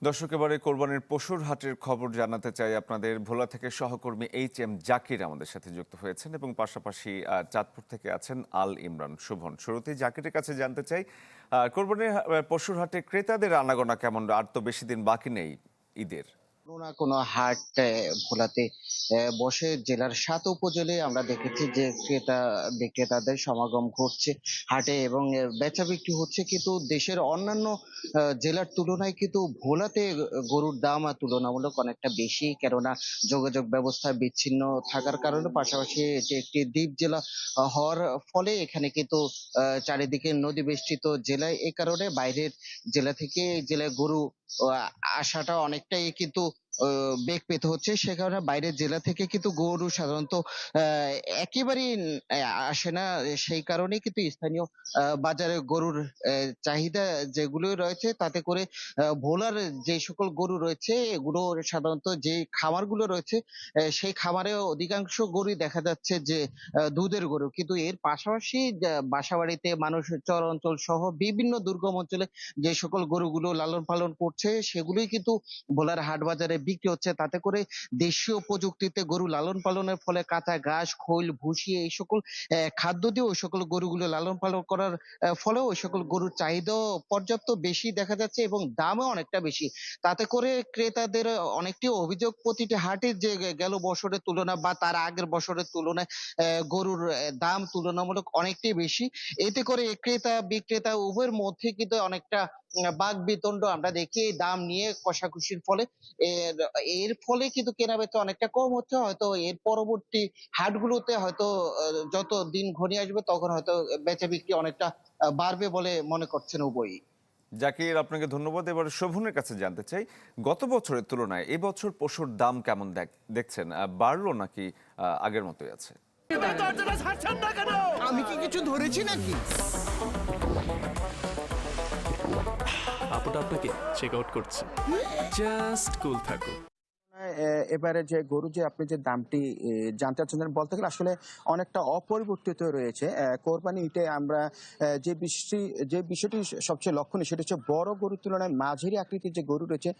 দর্শক, এবারে কোরবানির পশুর হাটের খবর জানাতে চাই আপনাদের। ভোলা থেকে সহকর্মী এইচ.এম. জাকির আমাদের সাথে যুক্ত হয়েছেন এবং পাশাপাশি চাঁদপুর থেকে আছেন আল ইমরান শোভন। শুরুতেই জাকিরের কাছে জানতে চাই, কোরবানির পশুর হাটে ক্রেতাদের আনাগোনা কেমন? আর তো বেশি দিন বাকি নেই ঈদের। কোনো না কোনো হাট ভোলাতে বসে। জেলার ৭ উপজেলায় আমরা দেখেছি যে ক্রেতা বিক্রেতাদের সমাগম ঘটছে হাটে এবং বেচা বিক্রি হচ্ছে, কিন্তু দেশের অন্যান্য জেলার তুলনায় কিন্তু ভোলাতে গরুর দাম তুলনামূলক অনেকটা বেশি, কেননা যোগাযোগ ব্যবস্থা বিচ্ছিন্ন থাকার কারণে, পাশাপাশি এটি একটি দ্বীপ জেলা হওয়ার ফলে এখানে কিন্তু চারিদিকে নদী বেষ্টিত জেলায়, এ কারণে বাইরের জেলা থেকে এই জেলায় গরু আসাটা অনেকটাই কিন্তু বেগ পেতে হচ্ছে। সে কারণে বাইরের জেলা থেকে কিন্তু গরু সাধারণত একেবারেই আসে না। সেই কারণেই কিন্তু স্থানীয় বাজারে গরুর চাহিদা যেগুলো রয়েছে, তাতে করে ভোলার যে সকল গরু রয়েছে এগুলো সাধারণত যে খামারগুলো রয়েছে, সেই খামারে অধিকাংশ গরুই দেখা যাচ্ছে যে দুধের গরু। কিন্তু এর পাশাপাশি বাসাবাড়িতে মানুষ চর অঞ্চল সহ বিভিন্ন দুর্গম অঞ্চলে যে সকল গরুগুলো লালন পালন করছে সেগুলোই কিন্তু ভোলার হাট বাজারে বিক্রি হচ্ছে। তাতে করে দেশীয় প্রযুক্তিতে গরু লালন পালনের ফলে কাঁচা ঘাস, খৈল, ভুসি এই সকল খাদ্য দিয়ে ওই সকল গরুগুলো লালন পালন করার ফলে ওই সকল গরুর চাহিদাও পর্যাপ্ত বেশি দেখা যাচ্ছে এবং দামও অনেকটা বেশি। তাতে করে ক্রেতাদের অনেকটি অভিযোগ, প্রতিটি হাটে যে গেল বছরের তুলনা বা তার আগের বছরের তুলনায় গরুর দাম তুলনামূলক অনেকটাই বেশি। এতে করে ক্রেতা বিক্রেতা উভয়ের মধ্যে কিন্তু অনেকটা বাকবিতণ্ড আমরা দেখি এই দাম নিয়ে কষাকষির ফলে। এর এর ফলে কিন্তু কেনাবেচা অনেকটা কম হচ্ছে। হয়তো এর পরবর্তী হাটগুলোতে হয়তো যত দিন ঘনিয়ে আসবে তখন হয়তো বেচা বিক্রি অনেকটা বাড়বে বলে মনে করছেন উভয়ই। জাকির, আপনাকে ধন্যবাদ। এবারে শোভনের কাছে জানতে চাই, গত বছরের তুলনায় এবছর পশুর দাম কেমন দেখছেন? বাড়লো নাকি আগের মতোই আছে? আমি কি কিছু ধরেছি নাকি? আপুটা আপনাকে চেক আউট করছে। জাস্ট কুল থাকুন। এবারে যে গরু যে আপনি যে দামটি জানতে চাচ্ছেন, বলতে গেলে আসলে অনেকটা অপরিবর্তিত রয়েছে। কোরবানি ঈদে আমরা যে বিষয়টি সবচেয়ে লক্ষণীয় সেটা হচ্ছে বড় গরুর তুলনায় মাঝারি আকৃতির যে গরু রয়েছে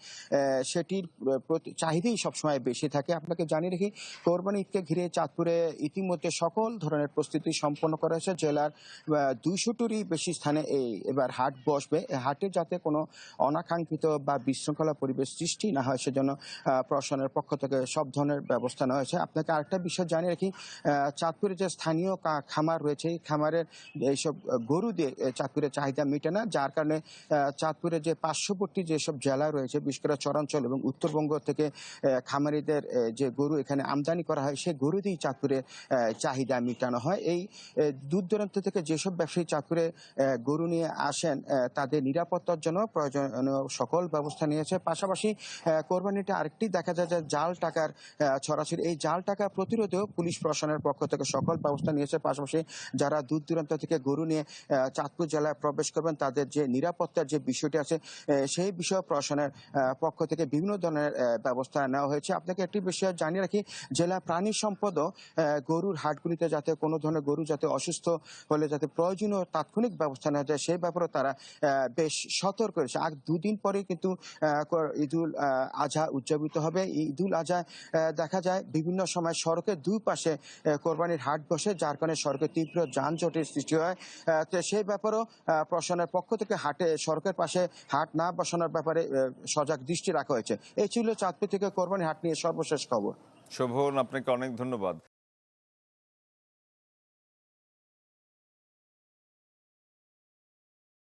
সেটির প্রতি চাহিদাই সবসময় বেশি থাকে। আপনাকে জানিয়ে রাখি, কোরবানি ঈদকে ঘিরে চাঁদপুরে ইতিমধ্যে সকল ধরনের প্রস্তুতি সম্পন্ন করা হয়েছে। জেলার ২০০টিরই বেশি স্থানে এবার হাট বসবে। হাটে যাতে কোনো অনাকাঙ্ক্ষিত বা বিশৃঙ্খলা পরিবেশ সৃষ্টি না হয় সেজন্য প্রশাসনের পক্ষ থেকে সব ধরনের ব্যবস্থা নেওয়া হয়েছে। আপনাকে আরেকটা বিষয় জানিয়ে রাখি, চাঁদপুরে যে স্থানীয় খামার রয়েছে এই খামারের এইসব গরু দিয়ে চাঁদপুরের চাহিদা মেটে না, যার কারণে চাঁদপুরে যে পার্শ্ববর্তী যেসব জেলা রয়েছে বিশেষ করে চরাঞ্চল এবং উত্তরবঙ্গ থেকে খামারিদের যে গরু এখানে আমদানি করা হয় সেই গরু দিয়েই চাঁদপুরে চাহিদা মেটানো হয়। এই দূর দূরান্ত থেকে যেসব ব্যবসায়ী চাঁদপুরে গরু নিয়ে আসেন তাদের নিরাপত্তার জন্য প্রয়োজনীয় সকল ব্যবস্থা নিয়েছে। পাশাপাশি কোরবানিতে আরেকটি দেখা যায় যে জাল টাকার ছড়াছড়ি, এই জাল টাকা প্রতিরোধেও পুলিশ প্রশাসনের পক্ষ থেকে সকল ব্যবস্থা নিয়েছে। পাশাপাশি যারা দূর দূরান্ত থেকে গরু নিয়ে চাঁদপুর জেলায় প্রবেশ করবেন তাদের যে নিরাপত্তার যে বিষয়টি আছে সেই বিষয়ে প্রশাসনের পক্ষ থেকে বিভিন্ন ধরনের ব্যবস্থা নেওয়া হয়েছে। আপনাকে একটি বিষয় জানিয়ে রাখি, জেলা প্রাণী সম্পদও গরুর হাটগুলিতে যাতে কোনো ধরনের গরু যাতে অসুস্থ হলে যাতে প্রয়োজনীয় তাৎক্ষণিক ব্যবস্থা নেওয়া যায় সেই ব্যাপারে তারা বেশ সতর্ক রয়েছে। আর দুদিন পরেই কিন্তু ঈদুল আজহা উদযাপিত হবে। ঈদুল আজহায় দেখা যায় বিভিন্ন সময় সড়কের দুই পাশে কোরবানির হাট বসে, যার কারণে সড়কে তীব্র যানজটের সৃষ্টি হয়। তো সেই ব্যাপারেও প্রশাসনের পক্ষ থেকে সড়কের পাশে হাট না বসানোর ব্যাপারে সজাগ দৃষ্টি রাখা হয়েছে। এই ছিল চাঁদপুর থেকে কোরবানি হাট নিয়ে সর্বশেষ খবর। শোভন, আপনাকে অনেক ধন্যবাদ।